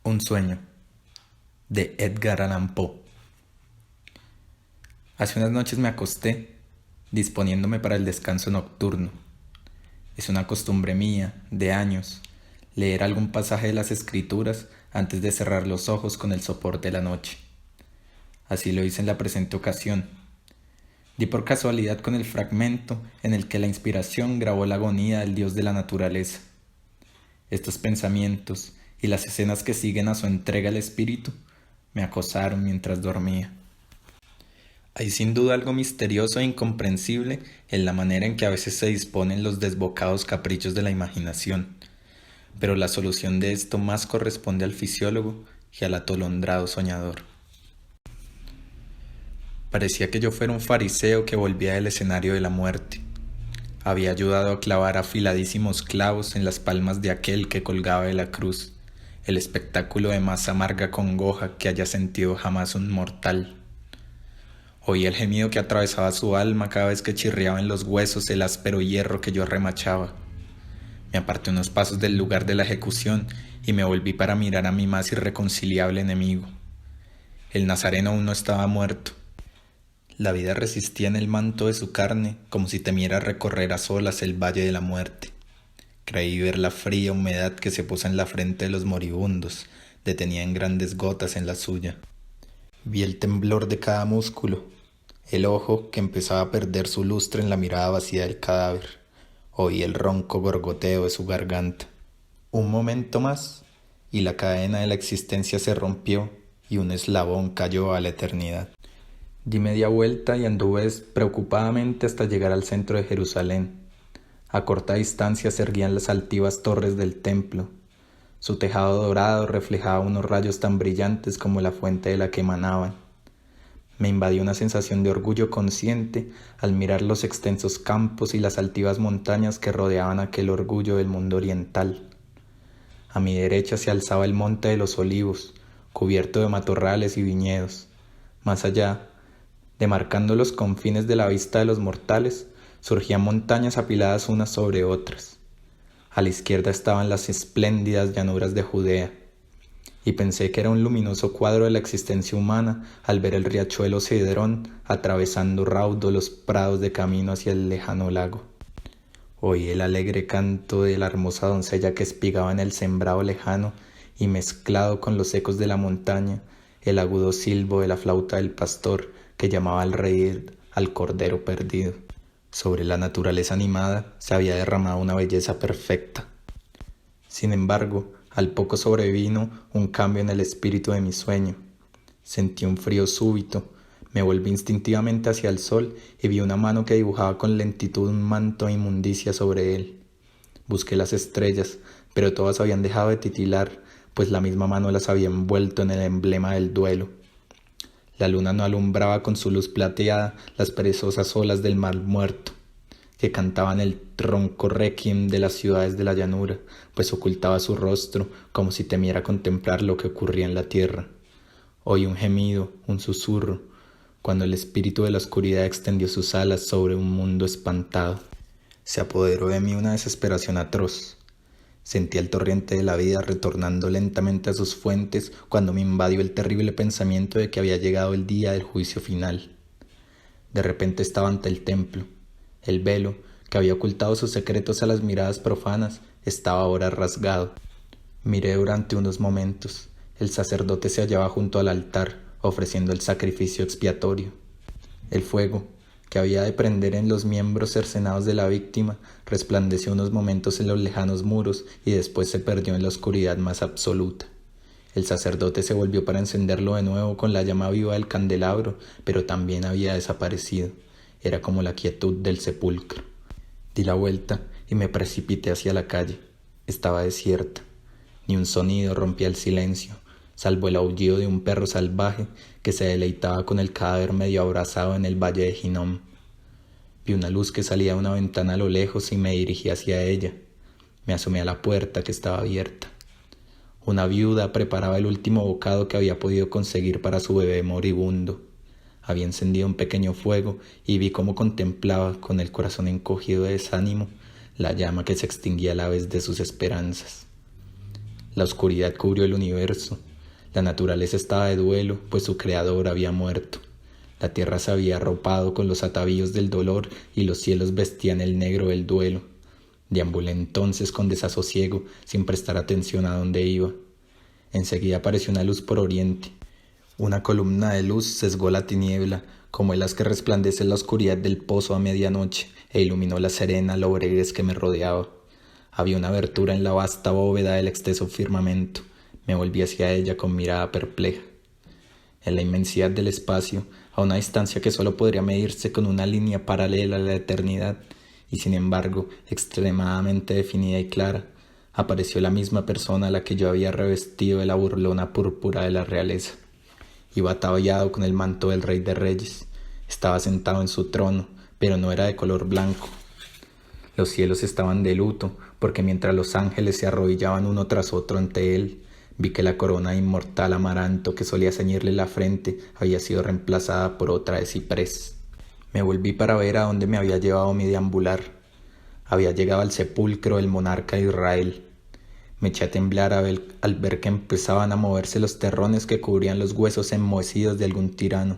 Un sueño, de Edgar Allan Poe. Hace unas noches me acosté, disponiéndome para el descanso nocturno. Es una costumbre mía, de años, leer algún pasaje de las Escrituras antes de cerrar los ojos con el sopor de la noche. Así lo hice en la presente ocasión. Di por casualidad con el fragmento en el que la inspiración grabó la agonía del dios de la naturaleza. Estos pensamientos y las escenas que siguen a su entrega al espíritu me acosaron mientras dormía. Hay sin duda algo misterioso e incomprensible en la manera en que a veces se disponen los desbocados caprichos de la imaginación, pero la solución de esto más corresponde al fisiólogo que al atolondrado soñador. Parecía que yo fuera un fariseo que volvía del escenario de la muerte. Había ayudado a clavar afiladísimos clavos en las palmas de aquel que colgaba de la cruz, el espectáculo de más amarga congoja que haya sentido jamás un mortal. Oí el gemido que atravesaba su alma cada vez que chirriaba en los huesos el áspero hierro que yo remachaba. Me aparté unos pasos del lugar de la ejecución y me volví para mirar a mi más irreconciliable enemigo. El nazareno aún no estaba muerto. La vida resistía en el manto de su carne como si temiera recorrer a solas el valle de la muerte. Creí ver la fría humedad que se posa en la frente de los moribundos, detenida en grandes gotas en la suya. Vi el temblor de cada músculo, el ojo que empezaba a perder su lustre en la mirada vacía del cadáver. Oí el ronco gorgoteo de su garganta. Un momento más, y la cadena de la existencia se rompió y un eslabón cayó a la eternidad. Di media vuelta y anduve preocupadamente hasta llegar al centro de Jerusalén. A corta distancia se erguían las altivas torres del templo. Su tejado dorado reflejaba unos rayos tan brillantes como la fuente de la que emanaban. Me invadió una sensación de orgullo consciente al mirar los extensos campos y las altivas montañas que rodeaban aquel orgullo del mundo oriental. A mi derecha se alzaba el monte de los Olivos, cubierto de matorrales y viñedos. Más allá, demarcando los confines de la vista de los mortales, surgían montañas apiladas unas sobre otras. A la izquierda estaban las espléndidas llanuras de Judea, y pensé que era un luminoso cuadro de la existencia humana al ver el riachuelo Cedrón atravesando raudo los prados de camino hacia el lejano lago. Oí el alegre canto de la hermosa doncella que espigaba en el sembrado lejano y mezclado con los ecos de la montaña, el agudo silbo de la flauta del pastor que llamaba al rey al cordero perdido. Sobre la naturaleza animada se había derramado una belleza perfecta. Sin embargo, al poco sobrevino un cambio en el espíritu de mi sueño. Sentí un frío súbito, me volví instintivamente hacia el sol y vi una mano que dibujaba con lentitud un manto de inmundicia sobre él. Busqué las estrellas, pero todas habían dejado de titilar, pues la misma mano las había envuelto en el emblema del duelo. La luna no alumbraba con su luz plateada las perezosas olas del mar muerto, que cantaban el tronco requiem de las ciudades de la llanura, pues ocultaba su rostro como si temiera contemplar lo que ocurría en la tierra. Oí un gemido, un susurro, cuando el espíritu de la oscuridad extendió sus alas sobre un mundo espantado. Se apoderó de mí una desesperación atroz. Sentí el torrente de la vida retornando lentamente a sus fuentes cuando me invadió el terrible pensamiento de que había llegado el día del juicio final. De repente estaba ante el templo. El velo, que había ocultado sus secretos a las miradas profanas, estaba ahora rasgado. Miré durante unos momentos. El sacerdote se hallaba junto al altar, ofreciendo el sacrificio expiatorio. El fuego, que había de prender en los miembros cercenados de la víctima, resplandeció unos momentos en los lejanos muros y después se perdió en la oscuridad más absoluta. El sacerdote se volvió para encenderlo de nuevo con la llama viva del candelabro, pero también había desaparecido. Era como la quietud del sepulcro. Di la vuelta y me precipité hacia la calle. Estaba desierta. Ni un sonido rompía el silencio, salvo el aullido de un perro salvaje que se deleitaba con el cadáver medio abrazado en el valle de Hinnom. Vi una luz que salía de una ventana a lo lejos y me dirigí hacia ella. Me asomé a la puerta que estaba abierta. Una viuda preparaba el último bocado que había podido conseguir para su bebé moribundo. Había encendido un pequeño fuego y vi cómo contemplaba, con el corazón encogido de desánimo, la llama que se extinguía a la vez de sus esperanzas. La oscuridad cubrió el universo. La naturaleza estaba de duelo, pues su creador había muerto. La tierra se había arropado con los atavíos del dolor y los cielos vestían el negro del duelo. Deambulé entonces con desasosiego, sin prestar atención a dónde iba. Enseguida apareció una luz por oriente. Una columna de luz sesgó la tiniebla, como el haz que resplandece en la oscuridad del pozo a medianoche, e iluminó la serena lobreguez que me rodeaba. Había una abertura en la vasta bóveda del extenso firmamento. Me volví hacia ella con mirada perpleja. En la inmensidad del espacio, a una distancia que solo podría medirse con una línea paralela a la eternidad, y sin embargo extremadamente definida y clara, apareció la misma persona a la que yo había revestido de la burlona púrpura de la realeza. Iba ataviado con el manto del Rey de Reyes. Estaba sentado en su trono, pero no era de color blanco. Los cielos estaban de luto, porque mientras los ángeles se arrodillaban uno tras otro ante él, vi que la corona de inmortal amaranto que solía ceñirle la frente había sido reemplazada por otra de ciprés. Me volví para ver a dónde me había llevado mi deambular. Había llegado al sepulcro del monarca de Israel. Me eché a temblar al ver que empezaban a moverse los terrones que cubrían los huesos enmohecidos de algún tirano.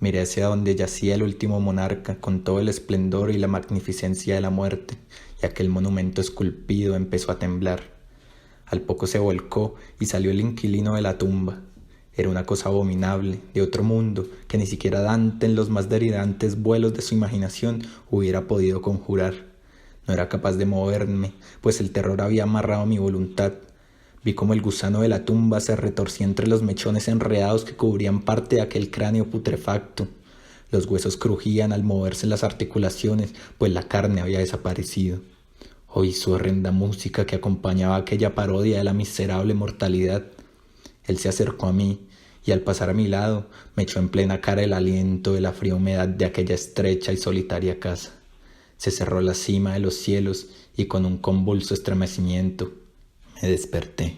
Miré hacia donde yacía el último monarca, con todo el esplendor y la magnificencia de la muerte, y aquel monumento esculpido empezó a temblar. Al poco se volcó y salió el inquilino de la tumba. Era una cosa abominable, de otro mundo, que ni siquiera Dante en los más delirantes vuelos de su imaginación hubiera podido conjurar. No era capaz de moverme, pues el terror había amarrado mi voluntad. Vi como el gusano de la tumba se retorcía entre los mechones enredados que cubrían parte de aquel cráneo putrefacto. Los huesos crujían al moverse las articulaciones, pues la carne había desaparecido. Oí su horrenda música que acompañaba aquella parodia de la miserable mortalidad. Él se acercó a mí, y al pasar a mi lado, me echó en plena cara el aliento de la fría humedad de aquella estrecha y solitaria casa. Se cerró la cima de los cielos y con un convulso estremecimiento me desperté.